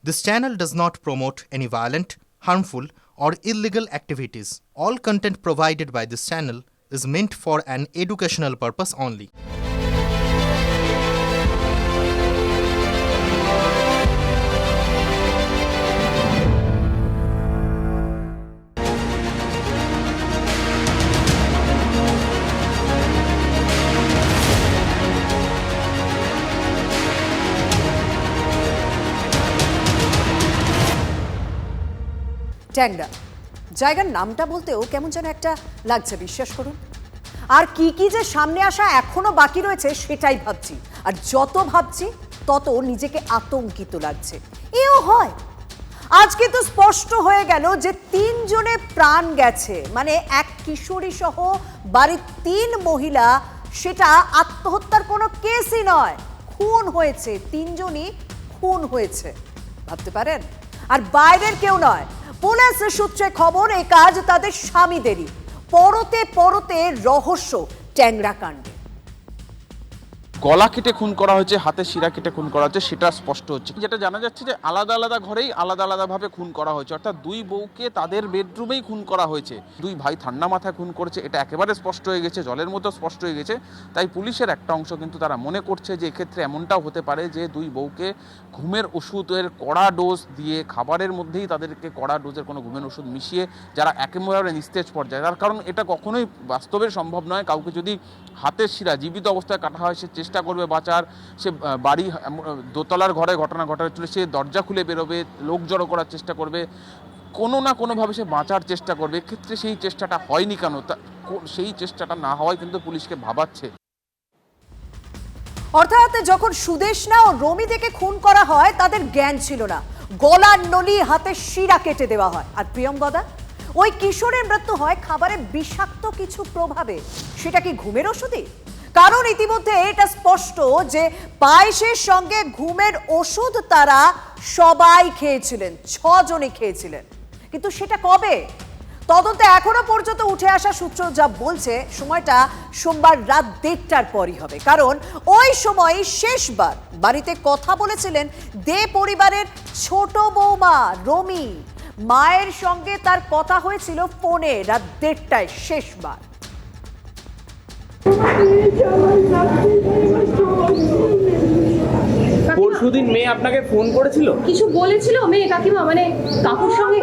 This channel does not promote any violent, harmful, or illegal activities. All content provided by this channel is meant for an educational purpose only. ট্যাংরা জায়গার নামটা বলতেও কেমন যেন একটা লাগছে, বিশ্বাস করুন। আর কি কি যে সামনে আসা এখনো বাকি রয়েছে সেটাই ভাবছি, আর যত ভাবছি তত নিজেকে আতঙ্কিত লাগছে। এও হয়, আজকে তো স্পষ্ট হয়ে গেল যে 3 জনের প্রাণ গেছে, মানে এক কিশোরী সহ বাড়ির 3 মহিলা, সেটা আত্মহত্যার কোনো কেসই নয়, খুন হয়েছে, 3 জনই খুন হয়েছে, ভাবতে পারেন। আর বাইরের কেউ নয়, পুলিশ সূত্রে খবর এই কাজ তাদের স্বামীদেরই। পরতে পরতে রহস্য ট্যাংরা কাণ্ডে। গলা কেটে খুন করা হয়েছে, হাতে শিরা কেটে খুন করা হচ্ছে, সেটা স্পষ্ট হচ্ছে। যেটা জানা যাচ্ছে যে আলাদা আলাদা ঘরেই আলাদা আলাদাভাবে খুন করা হয়েছে, অর্থাৎ 2 বউকে তাদের বেডরুমেই খুন করা হয়েছে। 2 ভাই ঠান্ডা মাথায় খুন করেছে, এটা একেবারে স্পষ্ট হয়ে গেছে, জলের মতো স্পষ্ট হয়ে গেছে। তাই পুলিশের একটা অংশ কিন্তু তারা মনে করছে যে এক্ষেত্রে এমনটাও হতে পারে যে 2 বউকে ঘুমের ওষুধের কড়া ডোজ দিয়ে, খাবারের মধ্যেই তাদেরকে কড়া ডোজের কোনো ঘুমের ওষুধ মিশিয়ে, যারা একেবারে নিস্তেজ পর্যায়ে। তার কারণ এটা কখনোই বাস্তবের সম্ভব নয়, কাউকে যদি হাতের শিরা জীবিত অবস্থায় কাটা হয়, সে চেষ্টা করবে বাঁচার, সে বাড়ি দোতলার ঘরে ঘটনা ঘটাচ্ছিল, সে দরজা খুলে বেরোবে, লোক জড়ো করার চেষ্টা করবে, কোনো না কোনোভাবে সে বাঁচার চেষ্টা করবে। এক্ষেত্রে সেই চেষ্টাটা হয়নি কেন? সেই চেষ্টাটা না হওয়ায় কিন্তু পুলিশকে ভাবাচ্ছে। অর্থাৎ যখন সুদেশনা ও রমিদেরকে খুন করা হয় তাদের জ্ঞান ছিল না, গলার নলি, হাতের শিরা কেটে দেওয়া হয়। আর প্রিয়ঙ্গদা, ওই কিশোরের মৃত্যু হয় খাবারে বিষাক্ত কিছু প্রভাবে। সেটা কি ঘুমের ওষুধই? কারণ ইতিমধ্যে এটা স্পষ্ট যে পায়েসের সঙ্গে ঘুমের ওষুধ তারা সবাই খেয়েছিলেন, 6 জনে খেয়েছিলেন। কিন্তু সেটা কবে? তদন্তে এখনো পর্যন্ত উঠে আসা সূত্র যা বলছে, সময়টা সোমবার রাত 1:30টার পরই হবে। কারণ ওই সময় শেষবার বাড়িতে কথা বলেছিলেন দে পরিবারের ছোট বৌমা রমি। মায়ের সঙ্গে তার কথা হয়েছিল ফোনে রাত 1:30টায় শেষবার। পরশুদিন মেয়ে আপনাকে ফোন করেছিল, কিছু বলেছিল মেয়ে কাকিমা, মানে কাকুর সঙ্গে?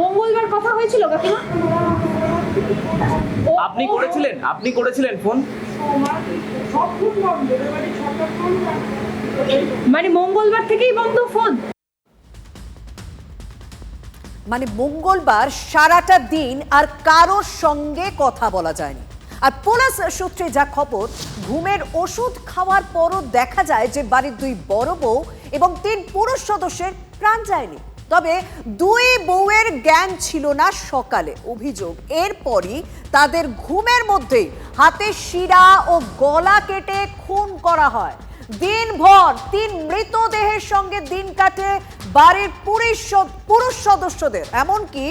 মঙ্গলবার কথা হয়েছিল কাকিমা? আপনি করেছিলেন ফোন? মানে মঙ্গলবার থেকেই বন্ধ ফোন? মানে মঙ্গলবার সারাটা দিন আর কারোর সঙ্গে কথা বলা যায়নি। আর পুলিশ সূত্রে যা খবর, ঘুমের ওষুধ খাওয়ার পরও দেখা যায় যে বাড়ির 2 বড় বউ এবং 3 পুরুষ সদস্যের প্রাণ যায়নি। তবে 2 বউয়ের জ্ঞান ছিল না সকালে। অভিযোগ এরপরই তাদের ঘুমের মধ্যেই হাতে শিরা ও গলা কেটে খুন করা হয়। দিনভর 3 মৃতদেহের সঙ্গে দিন কাটে বাড়ির পুরুষ সদস্যদের, এমনকি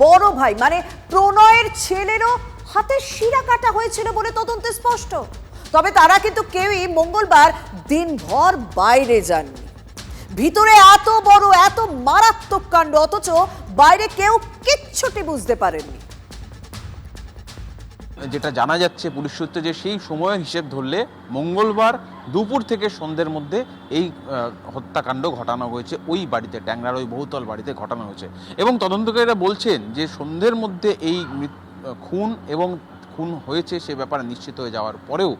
বড় ভাই মানে প্রণয়ের ছেলেরও হাতে শিরা কাটা হয়েছিল বলে তদন্তে স্পষ্ট। তবে তারা কিন্তু কেউই মঙ্গলবার দিনভর বাইরে যাননি। ভিতরে এত বড়, এত মারাত্মক কাণ্ড, অথচ বাইরে কেউ কিচ্ছুটি বুঝতে পারেননি। যেটা জানা যাচ্ছে পুলিশ সূত্রে, যে সেই সময়ের হিসেব ধরলে মঙ্গলবার দুপুর থেকে সন্ধ্যের মধ্যে এই হত্যাকাণ্ড ঘটানো হয়েছে ওই বাড়িতে, ট্যাংরার ওই বহুতল বাড়িতে ঘটানো হয়েছে। এবং তদন্তকারীরা বলছেন যে সন্ধ্যের মধ্যে এই খুন হয়েছে সে ব্যাপারে নিশ্চিত হয়ে যাওয়ার পরেও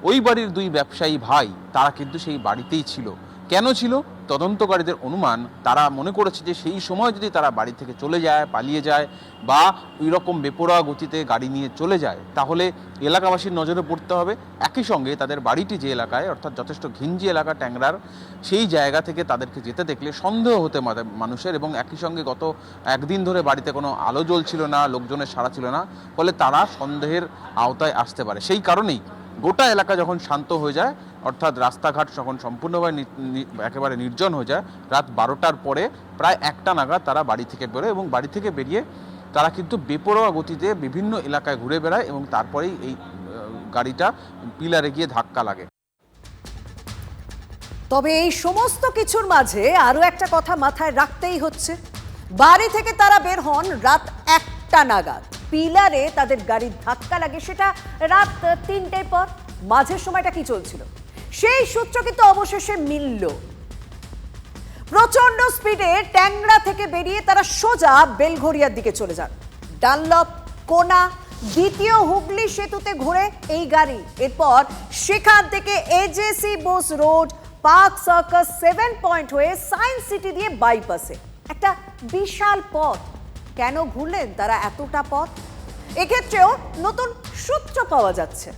ওই বাড়ির 2 ব্যবসায়ী ভাই তারা কিন্তু সেই বাড়িতেই ছিল। কেন ছিল? তদন্তকারীদের অনুমান, তারা মনে করেছে যে সেই সময় যদি তারা বাড়ি থেকে চলে যায়, পালিয়ে যায়, বা ওই রকম বেপরোয়া গতিতে গাড়ি নিয়ে চলে যায়, তাহলে এলাকাবাসীর নজরে পড়তে হবে। একই সঙ্গে তাদের বাড়িটি যে এলাকায়, অর্থাৎ যথেষ্ট ঘিঞ্জি এলাকা ট্যাংরার, সেই জায়গা থেকে তাদেরকে যেতে দেখলে সন্দেহ হতে মানুষের। এবং একই সঙ্গে গত 1 দিন ধরে বাড়িতে কোনো আলো জ্বলছিল না, লোকজনের সাড়া ছিল না, ফলে তারা সন্দেহের আওতায় আসতে পারে। সেই কারণেই গোটা এলাকা যখন শান্ত হয়ে যায়, অর্থাৎ রাস্তাঘাট যখন সম্পূর্ণভাবে একেবারে নির্জন হয়ে যায়, রাত 12টার পরে প্রায় 1টা নাগাদ তারা বাড়ি থেকে বেরোয়। এবং বাড়ি থেকে বেরিয়ে তারা কিন্তু বেপরোয়া গতিতে বিভিন্ন এলাকায় ঘুরে বেড়ায় এবং তারপরেই এই গাড়িটা পিলারে গিয়ে ধাক্কা লাগে। তবে এই সমস্ত কিছুর মাঝে আরো একটা কথা মাথায় রাখতেই হচ্ছে। বাড়ি থেকে তারা বের হন রাত 1টা নাগাদ। পিলারে তাদের গাড়ির ধাক্কা লাগে, সেটা রাত 3টের পর। মাঝের সময়টা কি চলছিল সেই সূত্র কিন্তু অবশেষে মিলল। প্রচন্ড স্পিডে ট্যাংরা থেকে বেরিয়ে তারা সোজা বেলঘরিয়ার দিকে চলে যান। ডানলপ, কোনা, দ্বিতীয় হুগলি সেতুতে ঘুরে এই গাড়ি। এরপর সেখান থেকে AJC Bose road, park circus, 7 point হয়ে সায়েন্স সিটি দিয়ে বাইপাসে। একটা বিশাল পথ। কেন ঘুরলেন তারা এতটা পথ? এক্ষেত্রেও নতুন সূত্র পাওয়া যাচ্ছে।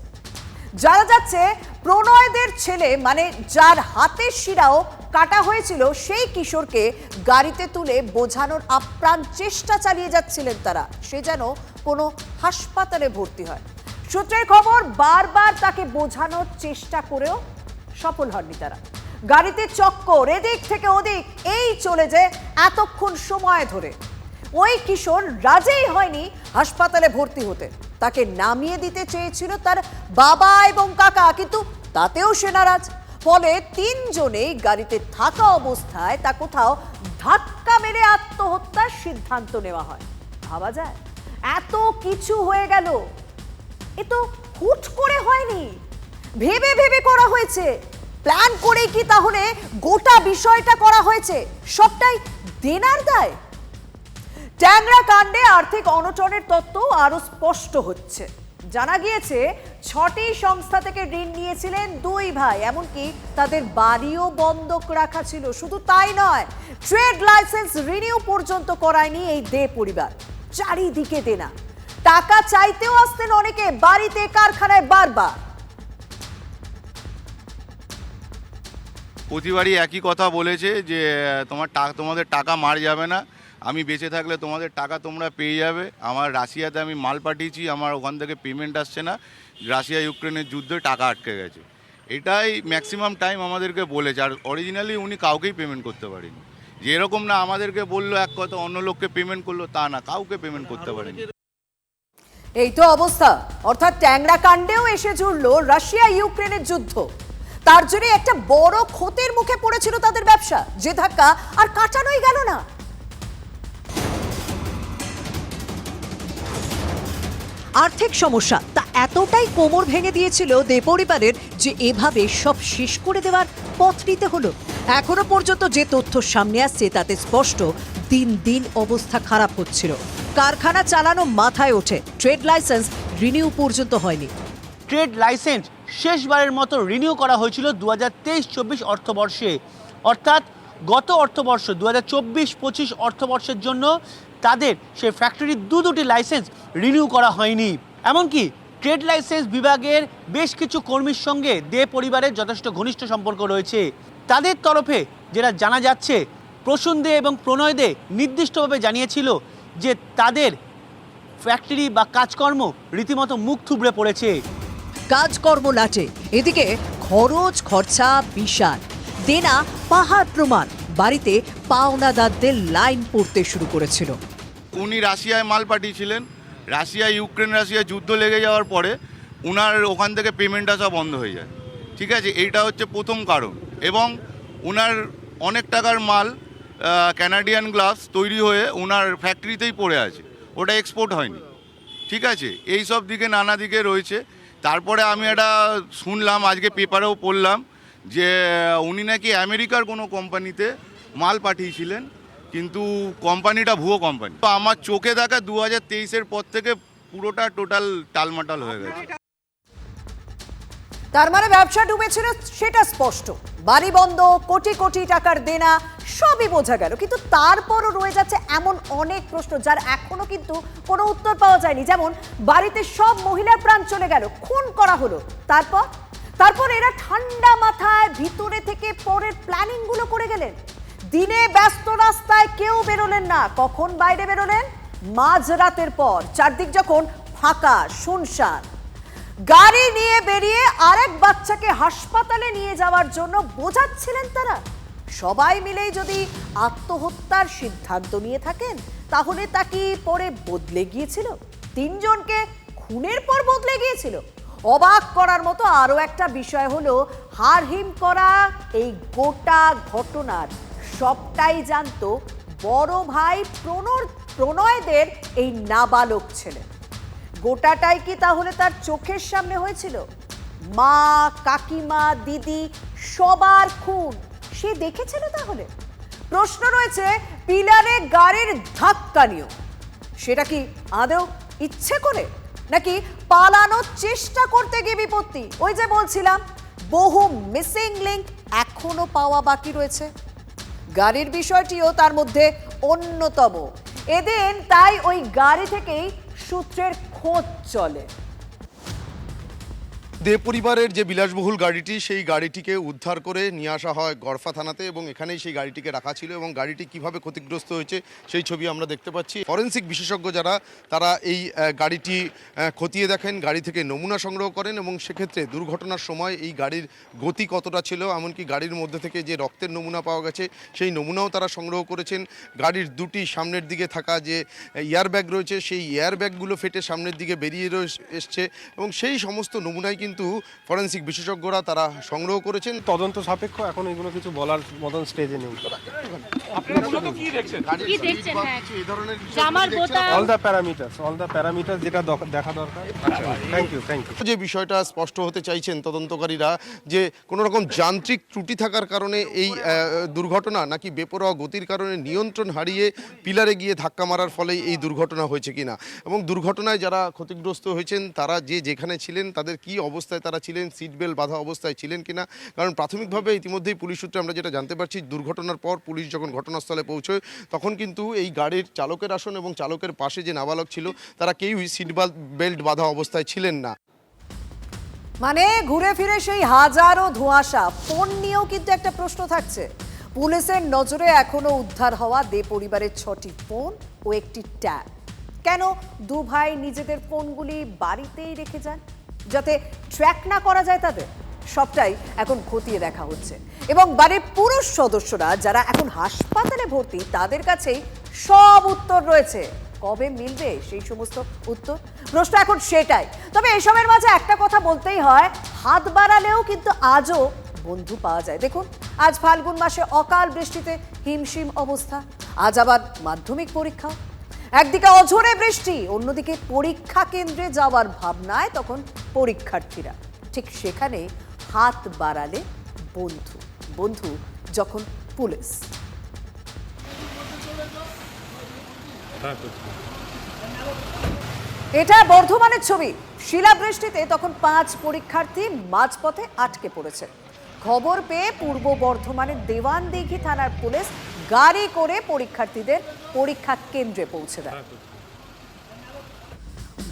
জানা যাচ্ছে প্রণয়দের ছেলে, মানে যার হাতের শিরাও কাটা হয়েছিল, সেই কিশোরকে গাড়িতে তুলে বোঝানোর আপ্রাণ চেষ্টা চালিয়ে যাচ্ছিলেন তারা, সে যেন কোনো হাসপাতালে ভর্তি হয়। সূত্রের খবর, বারবার তাকে বোঝানোর চেষ্টা করেও সফল হননি তারা। গাড়িতে চক্কর, এদিক থেকে ওদিক, এই চলে যে এতক্ষণ সময় ধরে। ওই কিশোর রাজেই হয়নি হাসপাতালে ভর্তি হতে। তাকে নামিয়ে দিতে চেয়েছিল তার বাবা এবং কাকা, কিন্তু তাতেও সে নারাজ। ফলে 3 জনেই গাড়িতে থাকা অবস্থায় তা কোথাও ধাক্কা মেরে আত্মহত্যার সিদ্ধান্ত নেওয়া হয়। ভাবা যায়, এত কিছু হয়ে গেল। এ তো হুট করে হয়নি, ভেবে ভেবে করা হয়েছে। প্ল্যান করে কি তাহলে গোটা বিষয়টা করা হয়েছে? সবটাই দেনার দায়। ট্যাংরা কাণ্ডে আর্থিক অনটনের তত্ত্ব আরো স্পষ্ট হচ্ছে। জানা গিয়েছে 6টি সংস্থা থেকে ঋণ নিয়েছিলেন 2 ভাই, এমনকি তাদের বাড়িও বন্ধক রাখা ছিল। শুধু তাই নয়, ট্রেড লাইসেন্স রিনিউ পর্যন্ত করায়নি এই দে পরিবার। চারিদিকে দেনা, টাকা চাইতেও আসতেন অনেকে, বাড়িতে কারখানায় বারবার। প্রতিবারই একই কথা বলেছে যে তোমাদের টাকা মার যাবে না, আমি বেঁচে থাকলে তোমাদের টাকা তোমরা পেয়ে যাবে। আমার রাশিয়াতে আমি মাল পাঠিয়েছি, আমার ওখান থেকে পেমেন্ট আসছে না, রাশিয়া ইউক্রেনের যুদ্ধে টাকা আটকে গেছে। এটাই ম্যাক্সিমাম টাইম আমাদেরকে বলেছে। আর অরিজিনালি উনি কাউকেই পেমেন্ট করতে পারেনি। যে এরকম না আমাদেরকে বললো এক কথা, অন্য লোককে পেমেন্ট করলো, তা না, কাউকে পেমেন্ট করতে পারেনি। এই তো অবস্থা। অর্থাৎ ট্যাংরা কাণ্ডেও এসে জুড়ল রাশিয়া ইউক্রেনের যুদ্ধ। তার জন্য একটা বড় ক্ষতির মুখে পড়েছিল তাদের ব্যবসা, যে ধাক্কা আর কাটানোই গেল না। আর্থিক সমস্যা তা এতটাই কোমর ভেঙে দিয়েছিল দে পরিবারের যে এভাবে সব শেষ করে দেওয়ার পথ নিতে হলো। এখনো পর্যন্ত যে তথ্য সামনে আসছে তাতে স্পষ্ট দিন দিন অবস্থা খারাপ হচ্ছিল। কারখানা চালানো মাথায় ওঠে, ট্রেড লাইসেন্স রিনিউ পর্যন্ত হয়নি। ট্রেড লাইসেন্স শেষবারের মতো রিনিউ করা হয়েছিল 2023-24 অর্থবর্ষে, অর্থাৎ গত অর্থবর্ষ 2024-25 অর্থবর্ষের জন্য তাদের সে ফ্যাক্টরির দুটি লাইসেন্স রিনিউ করা হয়নি। এমনকি ট্রেড লাইসেন্স বিভাগের বেশ কিছু কর্মীর সঙ্গে দে পরিবারের যথেষ্ট ঘনিষ্ঠ সম্পর্ক রয়েছে। তাদের তরফে যেটা জানা যাচ্ছে, প্রসূন দে এবং প্রণয় দে নির্দিষ্টভাবে জানিয়েছিল যে তাদের ফ্যাক্টরি বা কাজকর্ম রীতিমতো মুখ থুবড়ে পড়েছে। কাজকর্ম লাটে, এদিকে খরচ খরচা বিশাল, দেনা পাহাড় প্রমাণ। বাড়িতে পাওনাদারদের লাইন পড়তে শুরু করেছিল। উনি রাশিয়ায় মাল পাঠিয়েছিলেন, রাশিয়া যুদ্ধ লেগে যাওয়ার পরে উনার ওখান থেকে পেমেন্ট আসা বন্ধ হয়ে যায়। ঠিক আছে, এইটা হচ্ছে প্রথম কারণ। এবং উনার অনেক টাকার মাল ক্যানাডিয়ান গ্লাভস তৈরি হয়ে উনার ফ্যাক্টরিতেই পড়ে আছে, ওটা এক্সপোর্ট হয়নি। ঠিক আছে, এই সব দিকে নানা দিকে রয়েছে। তারপরে আমি এটা শুনলাম, আজকে পেপারেও পড়লাম যে উনি নাকি আমেরিকার কোনো কোম্পানিতে মাল পাঠিয়েছিলেন, কিন্তু কোম্পানিটা ভুয়ো কোম্পানি। তো আমার চোখে দেখা 2023-এর পর থেকে পুরোটা টোটাল টালমাটাল হয়ে গেছে। তার মানে ব্যবসা ডুবেছিল সেটা স্পষ্ট। বাড়ি বন্ধ, কোটি কোটি টাকার দেনা, সবই বোঝা গেল। কিন্তু তারপরও রয়ে যাচ্ছে এমন অনেক প্রশ্ন যার এখনো কিন্তু কোনো উত্তর পাওয়া যায়নি। যেমন বাড়িতে সব মহিলার প্রাণ চলে গেল, খুন করা হলো, তারপর এরা ঠান্ডা মাথায় ভিতরে থেকে পরের প্ল্যানিং গুলো করে গেলেন। দিনে ব্যস্ত রাস্তায় কেউ বেরোলেন না, কখন বাইরে বেরোলেন? মাঝরাতের পর, চারদিক যখন ফাঁকা শুনশান। গাড়ি নিয়ে বেরিয়ে আরেক বাচ্চাকে হাসপাতালে নিয়ে যাওয়ার জন্য বোঝাচ্ছিলেন তারা। সবাই মিলেই যদি আত্মহত্যার সিদ্ধান্ত নিয়ে থাকেন, তাহলে তা কি পরে বদলে গিয়েছিল? 3 জনকে খুনের পর বদলে গিয়েছিল? অবাক করার মতো আরও একটা বিষয় হলো হারহিম করা এই গোটা ঘটনার সবটাই জানতো বড় ভাই প্রণয়দের এই নাবালক ছেলে। গোটাটাই কি তাহলে তার চোখের সামনে হয়েছিল? মা, কাকিমা, দিদি সবার খুন সে দেখেছিল তাহলে? প্রশ্ন রয়েছে পিলারে গাড়ির ধাক্কা নিয়েও। সেটা কি আদৌ ইচ্ছে করে, নাকি পালানোর চেষ্টা করতে গিয়ে বিপত্তি? ওই যে বলছিলাম বহু মিসিং লিংক এখনো পাওয়া বাকি রয়েছে। গাড়ির বিষয়টিও তার মধ্যে অন্যতম। এদিন তাই ওই গাড়ি থেকেই সূত্রের খোঁজ চলে। দে পরিবারের যে বিলাসবহুল গাড়িটি, সেই গাড়িটিকে উদ্ধার করে নিয়ে আসা হয় গড়ফা থানাতে এবং এখানেই সেই গাড়িটিকে রাখা ছিল এবং গাড়িটি কিভাবে ক্ষতিগ্রস্ত হয়েছে সেই ছবি আমরা দেখতে পাচ্ছি। ফরেনসিক বিশেষজ্ঞ যারা, তারা এই গাড়িটি খতিয়ে দেখেন, গাড়ি থেকে নমুনা সংগ্রহ করেন এবং সেক্ষেত্রে দুর্ঘটনার সময় এই গাড়ির গতি কতটা ছিল, এমনকি গাড়ির মধ্যে থেকে যে রক্তের নমুনা পাওয়া গেছে সেই নমুনাও তারা সংগ্রহ করেছেন। গাড়ির দুটি সামনের দিকে থাকা যে এয়ারব্যাগ রয়েছে সেই এয়ারব্যাগগুলো ফেটে সামনের দিকে বেরিয়ে এসছে এবং সেই সমস্ত নমুনাই কিন্তু ফরেনসিক বিশেষজ্ঞরা তারা সংগ্রহ করেছেন। তদন্ত সাপেক্ষ, এখন এগুলো কিছু বলার মতন স্টেজে নেই। অল দ্য প্যারামিটার যেটা দেখা দরকার। Thank you. যে বিষয়টা স্পষ্ট হতে চাইছেন তদন্তকারীরা, যে কোনো রকম যান্ত্রিক ত্রুটি থাকার কারণে এই দুর্ঘটনা, নাকি বেপরোয়া গতির কারণে নিয়ন্ত্রণ হারিয়ে পিলারে গিয়ে ধাক্কা মারার ফলেই এই দুর্ঘটনা হয়েছে কিনা, এবং দুর্ঘটনায় যারা ক্ষতিগ্রস্ত হয়েছেন তারা যেখানে ছিলেন তাদের কি অবস্থায় তারা ছিলেন, সিট বেল্ট বাঁধা অবস্থায় ছিলেন কিনা। কারণ প্রাথমিকভাবে ইতিমধ্যেই পুলিশ সূত্রে আমরা যেটা জানতে পারছি, দুর্ঘটনার পর পুলিশ যখন ঘটনাস্থলে পৌঁছয় তখন কিন্তু এই গাড়ির চালকের আসন এবং চালকের পাশে যে নাবালক ছিল তারা কেউই সিট বেল্ট বাঁধা অবস্থায় ছিলেন না। মানে ঘুরে ফিরে সেই হাজারো ধোঁয়াশা। ফোন নিয়েও কিন্তু একটা প্রশ্ন থাকছে। পুলিশের নজরে এখনো উদ্ধার হওয়া দে পরিবারের 6টি ফোন ও একটি ট্যাব। কেন দু ভাই নিজেদের ফোনগুলি বাড়িতেই রেখে যান, যাতে ট্র্যাক না করা যায় তাদের? সবটাই এখন খতিয়ে দেখা হচ্ছে এবং বাড়ির পুরুষ সদস্যরা যারা এখন হাসপাতালে ভর্তি তাদের কাছেই সব উত্তর রয়েছে। কবে মিলবে সেই সমস্ত উত্তর? প্রশ্ন এখন সেটাই। তবে এসবের মাঝে একটা কথা বলতেই হয়, হাত বাড়ালেও কিন্তু আজও বন্ধু পাওয়া যায়। দেখুন, আজ ফাল্গুন মাসে অকাল বৃষ্টিতে হিমশিম অবস্থা, আজ আবার মাধ্যমিক পরীক্ষা। একদিকে অঝোরে বৃষ্টি, অন্যদিকে পরীক্ষা কেন্দ্রে যাওয়ার ভাবনায় তখন পরীক্ষার্থীরা। ঠিক সেখানে হাত বাড়ালে বন্ধু, বন্ধু যখন পুলিশ। এটা বর্ধমানের ছবি। শিলাবৃষ্টিতে তখন 5 পরীক্ষার্থী মাঝপথে আটকে পড়েছে। খবর পেয়ে পূর্ব বর্ধমানের দেওয়ানদিঘি থানার পুলিশ গাড়ি করে পরীক্ষার্থীদের পরীক্ষা কেন্দ্রে পৌঁছে দেয়।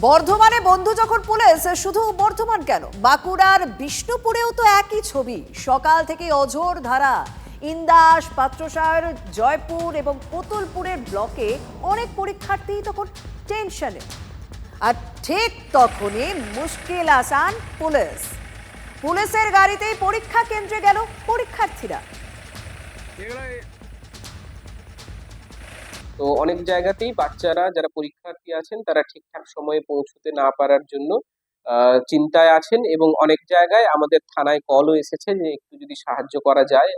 বর্ধমানে বন্ধু যখন পুলিশ, শুধু বর্ধমান কেন, বাঁকুড়ার বিষ্ণুপুরেও তো একই ছবি। সকাল থেকে অঝোর ধারা। ইন্দাস, পাত্রসার, জয়পুর এবং কোতুলপুরের ব্লকে অনেক পরীক্ষার্থী তখন টেনশনে। আর ঠিক তখনই মুশকিল আসান পুলিশ। পুলিশের গাড়িতেই পরীক্ষা কেন্দ্রে গেল পরীক্ষার্থীরা। তো অনেক জায়গাতেই বাচ্চারা যারা পরীক্ষার্থী আছেন তারা ঠিকঠাক সময়ে পৌঁছতে না পারার জন্য চিন্তায় আছেন এবং অনেক জায়গায় আমাদের থানায় কলও এসেছে যে একটু যদি সাহায্য করা যায়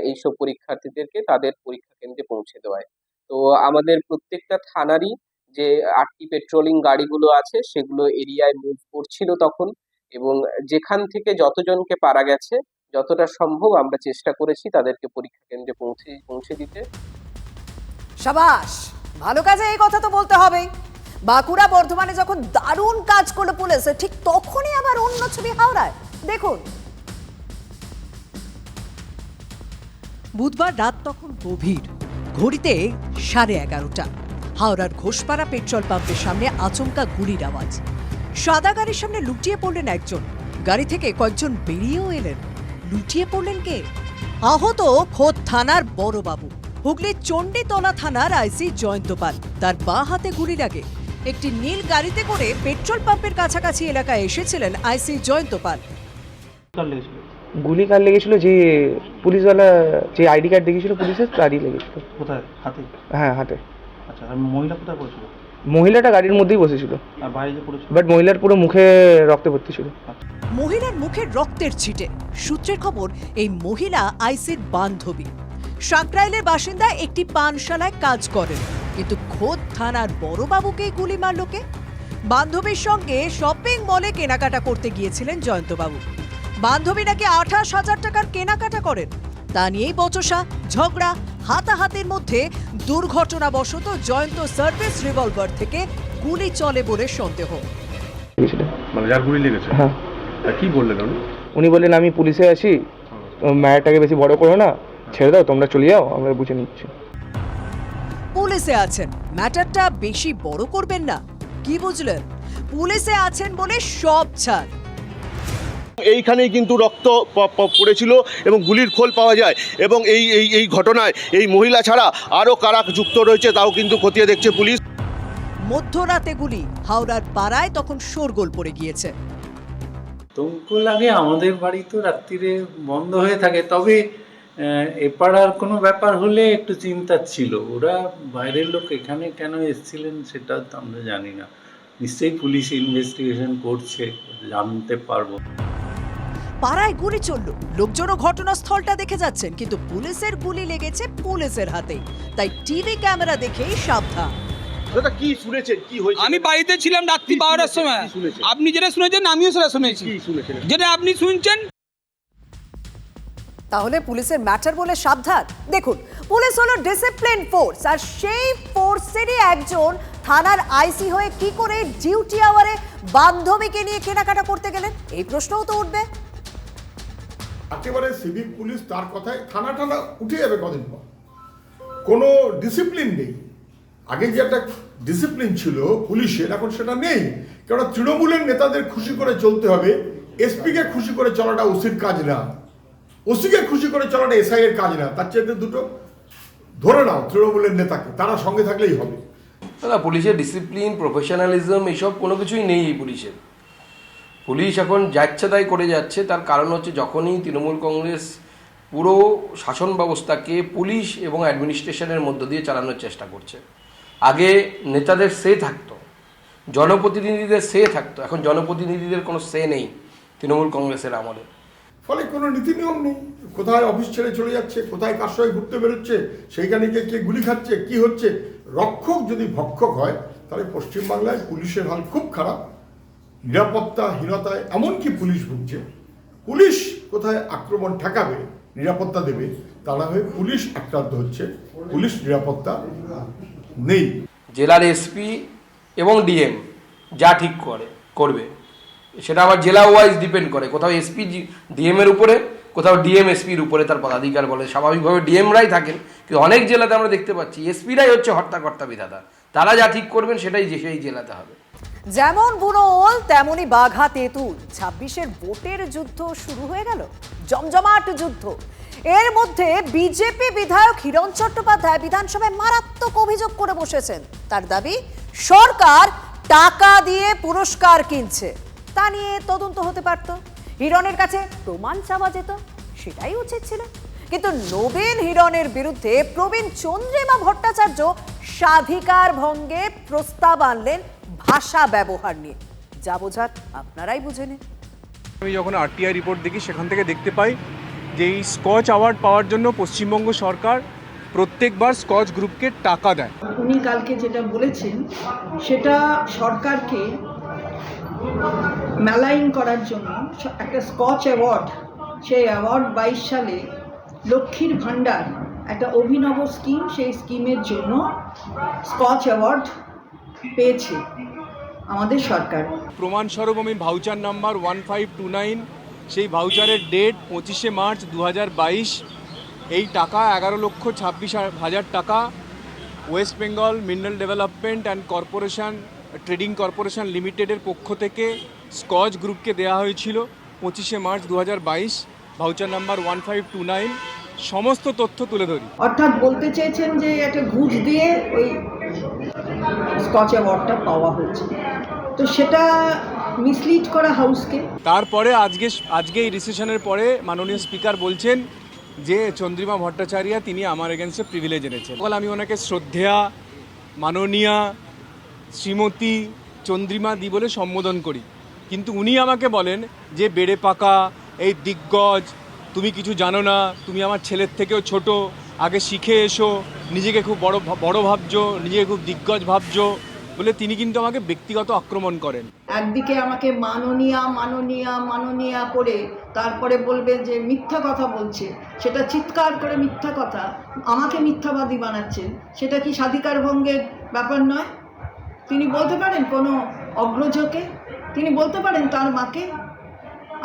এইসব পরীক্ষার্থীদেরকে তাদের পরীক্ষা কেন্দ্রে পৌঁছে দেওয়ায়। তো আমাদের প্রত্যেকটা থানারই যে 8টি পেট্রোলিং গাড়িগুলো আছে সেগুলো এরিয়ায় মুভ করছিল তখন, এবং যেখান থেকে যতজনকে পারা গেছে যতটা সম্ভব আমরা চেষ্টা করেছি তাদেরকে পরীক্ষা কেন্দ্রে পৌঁছে দিতে। সাবাস, ভালো কাজে এই কথা তো বলতে হবেই। বাঁকুড়া বর্ধমানে যখন দারুণ কাজ করলো পুলিশ, ঠিক তখনই আবার অন্য ছবি হাওড়ায়। দেখুন, বুধবার রাত তখন গভীর, ঘড়িতে 11:30। হাওড়ার ঘোষপাড়া পেট্রোল পাম্পের সামনে আচমকা গুলির আওয়াজ। সাদা গাড়ির সামনে লুটিয়ে পড়লেন একজন, গাড়ি থেকে কয়েকজন বেরিয়েও এলেন। লুটিয়ে পড়লেন কে? আহত খোদ থানার বড়বাবু, হুগলির চণ্ডীতলা থানার আইসি জয়ন্ত পাল। তার বাঁ হাতে গুলি লাগে। একটি নীল গাড়িতে করে পেট্রোল পাম্পের কাছাকাছি এলাকায় এসেছিলেন আইসি জয়ন্ত পাল। গুলি কার লেগেছিল? যে পুলিশওয়ালা যে আইডি কার্ড দেখিয়েছিল পুলিশের, তারই লেগেছিল। কোথায়? হাতে? হ্যাঁ, হাতে। আচ্ছা, আর মহিলা কোথায় পড়েছিল? মহিলাটা গাড়ির মধ্যেই বসেছিল, বাট মহিলার পুরো মুখে রক্তে ভর্তি ছিল। মহিলার মুখে রক্তের ছিটে। সূত্রের খবর, এই মহিলা আইসির বান্ধবী। সাঁকরাইলের বাসিন্দা, একটি পানশালায় কাজ করেন, কিন্তু খোদ থানার বড়বাবুকেই গুলি মারল কে? বান্ধবীর সঙ্গে শপিং মলে কেনাকাটা করতে গিয়েছিলেন জয়ন্তবাবু। বান্ধবী নাকি 28,000 টাকার কেনাকাটা করেন। তা নিয়েই বচসা, ঝগড়া, হাতাহাতির মধ্যে দুর্ঘটনাবশত জয়ন্ত সার্ভিস রিভলভার থেকে গুলি চলে বলে সন্দেহ। মানে যার গুলি লেগেছে, হ্যাঁ। কি বললেন উনি? উনি বললেন আমি পুলিশে আছি, ম্যাটারটাকে বেশি বড় করো না, ছেড়ে দাও, তোমরা চলে যাও, আমরা বুঝে নিচ্ছি। পুলিশে আছেন, ম্যাটারটা বেশি বড় করবেন না। কি বুঝলেন? পুলিশে আছেন বলে সব ছাড়। এইখানেই কিন্তু রক্ত পড়েছিল এবং গুলির খোল পাওয়া যায়, এবং এই ঘটনায় এই মহিলা ছাড়া আরও কারা যুক্ত রয়েছে তাও কিন্তু খতিয়ে দেখছে পুলিশ। মধ্যরাতে গুলি, হাওড়ার পাড়ায় তখন শোরগোল পড়ে গিয়েছে। আতঙ্ক লাগে, আমাদের বাড়ি তো রাত্রিরে বন্ধ হয়ে থাকে, তবে এপাড়ার কোনো ব্যাপার হলে একটু চিন্তা ছিল। ওরা বাইরের লোক এখানে কেন এসেছিলেন সেটা তো আমরা জানি না, নিশ্চয়ই পুলিশ ইনভেস্টিগেশন করছে, জানতে পারবো। পাড়ায় গুলি চলল, লোকজনও ঘটনাস্থলটা দেখে যাচ্ছেন, কিন্তু পুলিশের গুলি লেগেছে পুলিশের হাতে। তাই টিভি ক্যামেরা দেখেই সাবধান। দাদা কি শুনেছেন, কি হয়েছে? আমি বাড়িতে ছিলাম রাত্রি 12টার সময়। আপনি যেটা শুনেছেন আমিও সেটা শুনেছি। যেটা আপনি শুনছেন। তাহলে পুলিশের ম্যাটার বলে সাবধান। দেখুন, পুলিশ হলো ডিসিপ্লিন ফোর্স, আর সেই ফোর্সেরই একজন থানার আইসি হয়ে কি করে ডিউটি আওয়ারে বান্ধবীকে নিয়ে কেনাকাটা করতে গেলেন, এই প্রশ্নও তো উঠবে। একেবারে সিভিক পুলিশ, তার কথায় থানা টানা উঠে যাবে কদিন পর। কোনো ডিসিপ্লিন নেই। আগে যে একটা ডিসিপ্লিন ছিল পুলিশের, এখন সেটা নেই। কারণ তৃণমূলের নেতাদের খুশি করে চলতে হবে, এসপিকে খুশি করে চলাটা ওসির কাজ না, ওসিকে খুশি করে চলাটা এসআই এর কাজ না। তার চাইতে দুটো ধরে নাও তৃণমূলের নেতাকে, তারা সঙ্গে থাকলেই হবে। না, পুলিশের ডিসিপ্লিন, প্রফেশনালিজম এসব কোনো কিছুই নেই এই পুলিশের। পুলিশ এখন যাচ্ছে তাই করে যাচ্ছে। তার কারণ হচ্ছে, যখনই তৃণমূল কংগ্রেস পুরো শাসন ব্যবস্থাকে পুলিশ এবং অ্যাডমিনিস্ট্রেশনের মধ্য দিয়ে চালানোর চেষ্টা করছে। আগে নেতাদের সে থাকতো, জনপ্রতিনিধিদের সে থাকতো, এখন জনপ্রতিনিধিদের কোনো সে নেই তৃণমূল কংগ্রেসের আমলে। ফলে কোনো নীতি নিয়ম নেই, কোথায় অফিস ছেড়ে চলে যাচ্ছে, কোথায় কার সঙ্গে ঘুরতে বেরোচ্ছে, সেইখানে কে গুলি খাচ্ছে, কি হচ্ছে। রক্ষক যদি ভক্ষক হয়, তাহলে পশ্চিমবাংলায় পুলিশের হাল খুব খারাপ। নিরাপত্তাহীনতায় এমনকি পুলিশ ভুগছে। পুলিশ কোথায় আক্রমণ ঠেকাবে, নিরাপত্তা দেবে, তা না হয়ে পুলিশ আক্রান্ত হচ্ছে, পুলিশ নিরাপত্তা নেই। জেলার এসপি এবং ডিএম যা ঠিক করবে সেটা আবার জেলা ওয়াইজ ডিপেন্ড করে। কোথাও এসপি ডিএম এর উপরে, কোথাও ডিএম এসপির উপরে তার পদাধিকার বলে। স্বাভাবিকভাবে ডিএমরাই থাকেন, কিন্তু অনেক জেলাতে আমরা দেখতে পাচ্ছি এসপিরাই হচ্ছে হর্তাকর্তা বিধাতা। তারা যা ঠিক করবেন সেটাই সেই জেলাতে হবে। যেমন বুড়ো ওল তেমনই বাঘা তেঁতুল। 26-এর ভোটের যুদ্ধ শুরু হয়ে গেল, জমজমাট যুদ্ধ। এর মধ্যে বিজেপি বিধায়ক হিরণ চট্টোপাধ্যায় বিধানসভায় মারাত্মক অভিযোগ করে বসেছেন। তার দাবি, সরকার টাকা দিয়ে পুরস্কার কিনছে। তা নিয়ে তদন্ত হতে পারত, হিরণের কাছে প্রমাণ চাওয়া যেত, সেটাই উচিত ছিল। কিন্তু নবীন হিরণের বিরুদ্ধে প্রবীণ চন্দ্রিমা ভট্টাচার্য স্বাধিকার ভঙ্গে প্রস্তাব আনলেন ভাষা ব্যবহার নিয়ে। যা বোঝার আপনারাই বুঝে নিন। আমি যখন আরটিআই রিপোর্ট দেখি, সেখান থেকে দেখতে পাই যে এই স্কচ অ্যাওয়ার্ড পাওয়ার জন্য পশ্চিমবঙ্গ সরকার প্রত্যেকবার স্কচ গ্রুপকে টাকা দেয়। উনি কালকে যেটা বলেছেন সেটা সরকারকে মেলাইন করার জন্য একটা স্কচ অ্যাওয়ার্ড, সেই অ্যাওয়ার্ড 22 সালে লক্ষ্মীর ভাণ্ডার একটা অভিনব স্কিম, সেই স্কিমের জন্য স্কচ অ্যাওয়ার্ড পেয়েছে আমাদের সরকার। প্রমাণস্বরূপ আমি ভাউচার নাম্বার 1529, সেই ভাউচারের ডেট 25শে মার্চ 2022। এই টাকা 11,26,000 টাকা West Bengal mineral development and corporation trading corporation লিমিটেডের পক্ষ থেকে স্কচ গ্রুপকে দেওয়া হয়েছিল 25শে মার্চ 2022। ভাউচার নাম্বার 1529, সমস্ত তথ্য তুলে ধরি। অর্থাৎ বলতে চেয়েছেন যে একটা ঘুষ দিয়ে ওই স্কচ অ্যাওয়ার্ডটা পাওয়া হয়েছে, তো সেটা মিসলিড করা হাউসকে। তারপরে আজকে এই ডিসিশনের পরে মাননীয় স্পিকার বলছেন যে চন্দ্রিমা ভট্টাচার্য তিনি আমার এগেনস্টে প্রিভিলেজ এনেছেন। আমি ওনাকে শ্রদ্ধেয়া, মাননীয়া শ্রীমতী চন্দ্রিমা দি বলে সম্বোধন করি, কিন্তু উনি আমাকে বলেন যে বেড়ে পাকা, এই দিগ্গজ, তুমি কিছু জানো না, তুমি আমার ছেলের থেকেও ছোট, আগে শিখে এসো, নিজেকে খুব বড় ভাবছো, নিজেকে খুব দিগ্গজ ভাবছো বলে তিনি কিন্তু আমাকে ব্যক্তিগত আক্রমণ করেন। একদিকে আমাকে মাননীয়া মাননীয়া মাননীয়া করে তারপরে বলবে যে মিথ্যা কথা বলছে, সেটা চিৎকার করে মিথ্যা কথা, আমাকে মিথ্যাবাদী বানাচ্ছেন, সেটা কি স্বাধিকার ভঙ্গের ব্যাপার নয়? তিনি বলতে পারেন কোনো অগ্রজকে, তিনি বলতে পারেন তার মাকে,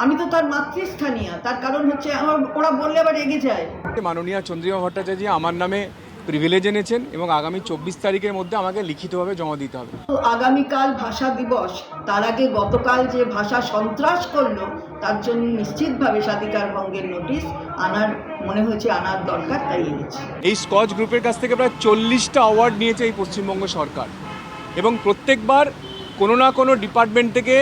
আমি তো তার মাতৃস্থানীয়, তার কারণ হচ্ছে ওরা বললে আবার রেগে যায়। মাননীয়া চন্দ্রিমা ভট্টাচার্য আমার নামে প্রিভিলেজ এনেছেন এবং আগামী 24 তারিখের মধ্যে আমাকে লিখিতভাবে জমা দিতে হবে। আগামীকাল ভাষা দিবস, তার আগে গতকাল যে ভাষা সন্ত্রাস করলো তার জন্য নিশ্চিতভাবে স্বাধিকার ভঙ্গের নোটিশ আনার মনে হয়েছে আনার দরকার, তাই এনেছি। এই স্কচ গ্রুপের কাছ থেকে প্রায় 40টা অ্যাওয়ার্ড নিয়েছে এই পশ্চিমবঙ্গ সরকার এবং প্রত্যেকবার কোনো না কোনো ডিপার্টমেন্ট থেকে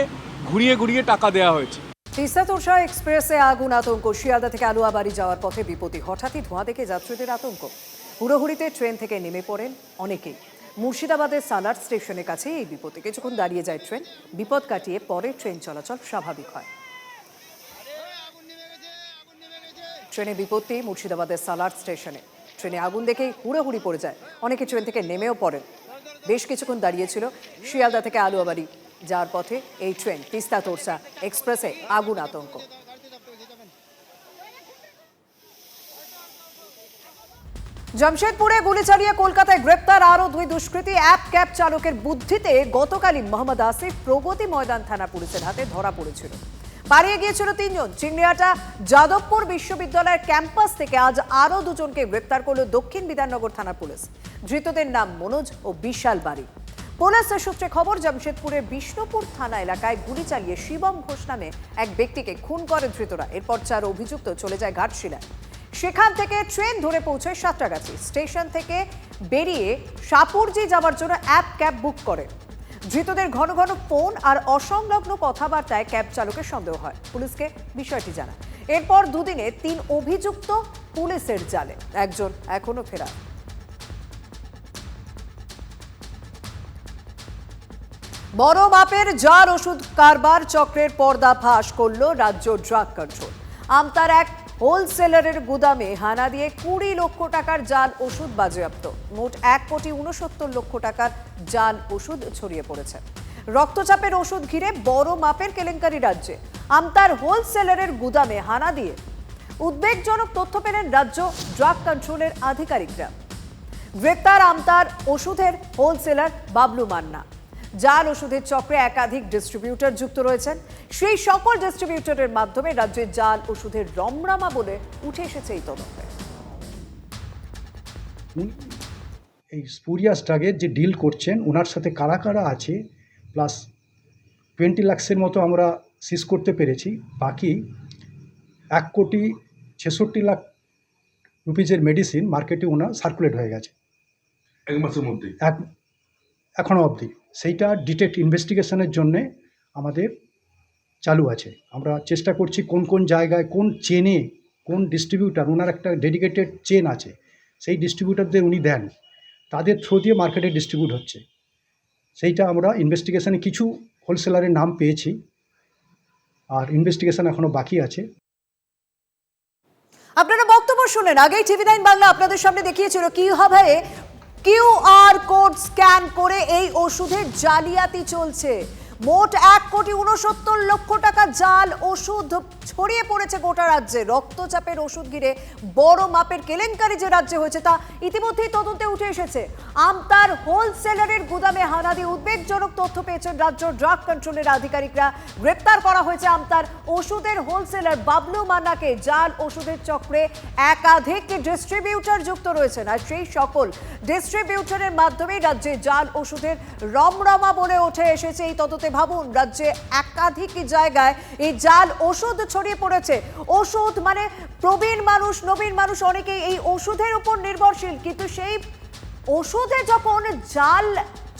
ঘুরিয়ে ঘুরিয়ে টাকা দেওয়া হয়েছে। তিস্তা তোরসা এক্সপ্রেসে আগুন, আতঙ্ক। শিয়ালদা থেকে আলুয়াবাড়ি যাওয়ার পথে বিপত্তি, হঠাৎই ধোঁয়া দেখে যাত্রীদের আতঙ্ক। হুড়োহুড়িতে ট্রেন থেকে নেমে পড়েন অনেকেই। মুর্শিদাবাদের সালার স্টেশনের কাছে এই বিপত্তি, কিছুক্ষণ দাঁড়িয়ে যায় ট্রেন, বিপদ কাটিয়ে পরে ট্রেন চলাচল স্বাভাবিক হয়। ট্রেনে বিপত্তি মুর্শিদাবাদের সালার স্টেশনে, ট্রেনে আগুন দেখেই হুড়োহুড়ি পড়ে যায়, অনেকে ট্রেন থেকে নেমেও পড়েন। বেশ কিছুক্ষণ দাঁড়িয়েছিল। শিয়ালদা থেকে আলুয়াবাড়ি যাওয়ার পথে এই ট্রেন তিস্তা তোরসা এক্সপ্রেসে আগুন, আতঙ্ক। জামশেদপুরে গুলি চালিয়ে কলকাতায় গ্রেপ্তার আরও 2 দুষ্কৃতী। অ্যাপ ক্যাব চালকের বুদ্ধিতে গতকালই মোহাম্মদ আসিফ প্রগতি ময়দান থানা পুলিশের হাতে ধরা পড়েছিল। পালিয়ে গিয়েছিল 3 জন। চিংড়িয়াটা যাদবপুর বিশ্ববিদ্যালয়ের ক্যাম্পাস থেকে আজ আরও 2 জনকে গ্রেপ্তার করল দক্ষিণ বিধাননগর থানা পুলিশ। ধৃতদের নাম মনোজ ও বিশাল বাড়ি। পুলিশের সূত্রে খবর, জামশেদপুরের বিষ্ণুপুর থানা এলাকায় গুলি চালিয়ে শিবম ঘোষ নামে এক ব্যক্তিকে খুন করে ধৃতরা। এরপর 4 অভিযুক্ত চলে যায় ঘাটশিলায়। সেখান থেকে ট্রেন ধরে পৌঁছয় সাঁতরাগাছি। স্টেশন থেকে বেরিয়ে সাপুরজি যাওয়ার জন্য অ্যাপ ক্যাব বুক করে। ধৃতদের ঘন ঘন ফোন আর অসংলগ্ন কথাবার্তায় ক্যাব চালকের সন্দেহ হয়। পুলিশকে বিষয়টি জানায়। এরপর 2 দিনে 3 অভিযুক্ত পুলিশের জালে, একজন এখনো ফেরার। বড় মাপের জাল ওষুধ কারবার চক্রের পর্দা ফাঁস করল রাজ্য ড্রাগ কন্ট্রোল। আমতার এক হোলসেলারের গুদামে হানা দিয়ে 20 লক্ষ টাকার জাল ওষুধ বাজেয়াপ্ত। মোট 1,69,00,000 টাকার জাল ওষুধ ছড়িয়ে পড়েছে। রক্তচাপের ওষুধ ঘিরে বড় মাপের কেলেঙ্কারি রাজ্যে। আমতার হোলসেলারের গুদামে হানা দিয়ে উদ্বেগজনক তথ্য পেলেন রাজ্য ড্রাগ কন্ট্রোলের আধিকারিকরা। গ্রেপ্তার আমতার ওষুধের হোলসেলার বাবলু মান্না। জাল ওষুধের চক্রে একাধিক ডিস্ট্রিবিউটর যুক্ত রয়েছেন। সেই সকল ডিস্ট্রিবিউটরের মাধ্যমে রাজ্যে জাল ওষুধের রমরমা বলে উঠে এসেছে এই তদন্তে। এই স্পুরিয়াস ড্রাগের যে ডিল করছেন ওনার সাথে কারা কারা আছে, প্লাস 20 লাখের মতো আমরা সিজ করতে পেরেছি। বাকি 1,66,00,000 রুপিজের মেডিসিন মার্কেটে ওনার সার্কুলেট হয়ে গেছে 1 মাসের মধ্যে, এখনও অবধি। সেইটা ডিটেক্ট ইনভেস্টিগেশনের জন্যে আমাদের চালু আছে। আমরা চেষ্টা করছি কোন কোন জায়গায়, কোন চেনে, কোন ডিস্ট্রিবিউটার, ওনার একটা ডেডিকেটেড চেন আছে, সেই ডিস্ট্রিবিউটারদের উনি দেন, তাদের থ্রু দিয়ে মার্কেটে ডিস্ট্রিবিউট হচ্ছে। সেইটা আমরা ইনভেস্টিগেশনে কিছু হোলসেলারের নাম পেয়েছি, আর ইনভেস্টিগেশন এখনও বাকি আছে। আপনারা বক্তব্য শুনলেন। আগেই টিভি9 বাংলা আপনাদের সামনে দেখিয়েছিল কিভাবে কিউআর কোড স্ক্যান করে এই ওষুধের জালিয়াতি চলছে। মোট 1,69,00,000 টাকা জাল ওষুধ ছড়িয়ে পড়েছে গোটা রাজ্যে। রক্তচাপের ওষুধ ঘিরে বড় মাপের কেলেঙ্কারি যে রাজ্যে হয়েছে তা ইতিমধ্যেই তদন্তে উঠে এসেছে। আমতার হোলসেলারের গুদামে হানা দিয়ে উদ্বেগজনক তথ্য পেয়েছেন রাজ্য ড্রাগ কন্ট্রোলের আধিকারিকরা। গ্রেপ্তার করা হয়েছে আমতার ওষুধের হোলসেলার বাবলু মান্নাকে। জাল ওষুধের চক্রে একাধিক ডিস্ট্রিবিউটর যুক্ত রয়েছেন, আর সেই সকল ডিস্ট্রিবিউটরের মাধ্যমে রাজ্যে জাল ওষুধের রমরমা বলে উঠে এসেছে এই তদন্তে। ভাবুন, রাজ্যে একাধিক জায়গায় এই জাল ওষুধ ছড়িয়ে পড়েছে। ওষুধ মানে প্রবীণ মানুষ, নবীন মানুষ অনেকেই এই ওষুধের উপর নির্ভরশীল, কিন্তু সেই ওষুধে যখন জাল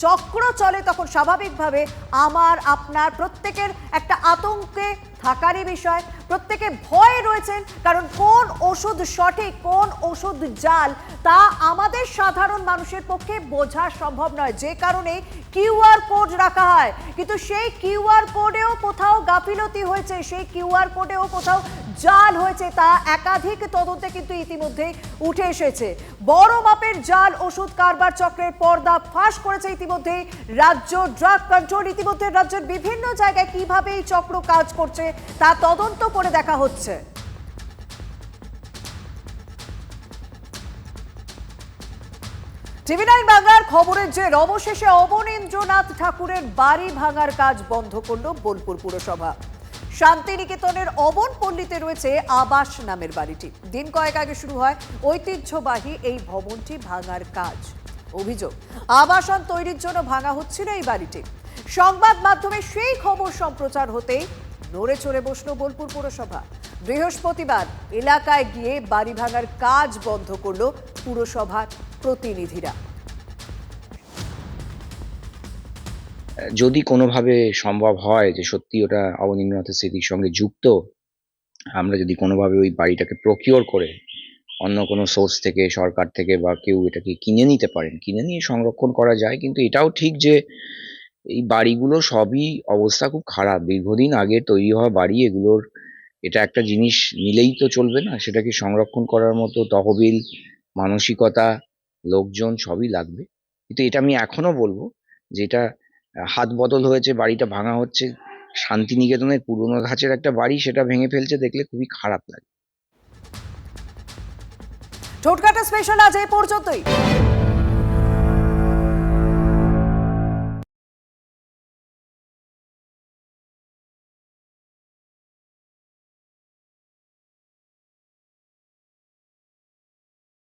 চক্র চলে তখন স্বাভাবিকভাবে আমার আপনার প্রত্যেকের একটা আতঙ্কে থাকারই বিষয়। প্রত্যেকে ভয়ে রয়েছেন, কারণ কোন ওষুধ সঠিক কোন ওষুধ জাল তা আমাদের সাধারণ মানুষের পক্ষে বোঝা সম্ভব নয়, যে কারণে কিউআর কোড রাখা হয়। কিন্তু সেই কিউআর কোডেও কোথাও গাফিলতি হয়েছে, সেই কিউআর কোডেও কোথাও জাল হয়েছে, তা একাধিক তদন্তে কিন্তু ইতিমধ্যে উঠে এসেছে। বড় মাপের জাল ওষুধ কারবার চক্রের পর্দা ফাঁস করেছে ইতিমধ্যে রাজ্য ড্রাগ কন্ট্রোল। ইতিমধ্যে রাজ্যের বিভিন্ন জায়গায় কিভাবে এই চক্র কাজ করছে তা তদন্ত করে দেখা হচ্ছে। টিভি9 বাংলার খবরের যে অবশেষে অবনীন্দ্রনাথ ঠাকুরের বাড়ি ভাঙার কাজ বন্ধ করল বোলপুর পুরসভা। শান্তিনিকেতনের অবন পল্লীতে রয়েছে আবাস নামের বাড়িটি। দিন কয়েক আগে শুরু হয় ঐতিহ্যবাহী এই ভবনটি ভাঙার কাজ। অভিযোগ, আবাসন তৈরির জন্য ভাঙা হচ্ছিল এই বাড়িটি। সংবাদ মাধ্যমে সেই খবর সম্প্রচার হতেই নড়ে চড়ে বসল বোলপুর পুরসভা। বৃহস্পতিবার এলাকায় গিয়ে বাড়ি ভাঙার কাজ বন্ধ করল পুরসভার প্রতিনিধিরা। যদি কোনোভাবে সম্ভব হয় যে সত্যি ওটা অবনীন্দ্রনাথের স্মৃতির সঙ্গে যুক্ত, আমরা যদি কোনোভাবে ওই বাড়িটাকে প্রকিওর করে অন্য কোনো সোর্স থেকে, সরকার থেকে বা কেউ এটাকে কিনে নিতে পারেন, কিনে নিয়ে সংরক্ষণ করা যায়। কিন্তু এটাও ঠিক যে এই বাড়িগুলো সবই অবস্থা খুব খারাপ, দীর্ঘদিন আগে তৈরি হওয়া বাড়ি। এগুলোর এটা একটা জিনিস নিলেই তো চলবে না, সেটাকে সংরক্ষণ করার মতো তহবিল, মানসিকতা, লোকজন সবই লাগবে। কিন্তু এটা আমি এখনো বলবো যে এটা হাত বদল হয়েছে, বাড়িটা ভাঙা হচ্ছে। শান্তিনিকেতনের পুরনো ধাঁচের একটা বাড়ি, সেটা ভেঙে ফেলছে, দেখলে খুবই খারাপ লাগে। ঠোঁটকাটা স্পেশাল আজ এই পর্যন্তই।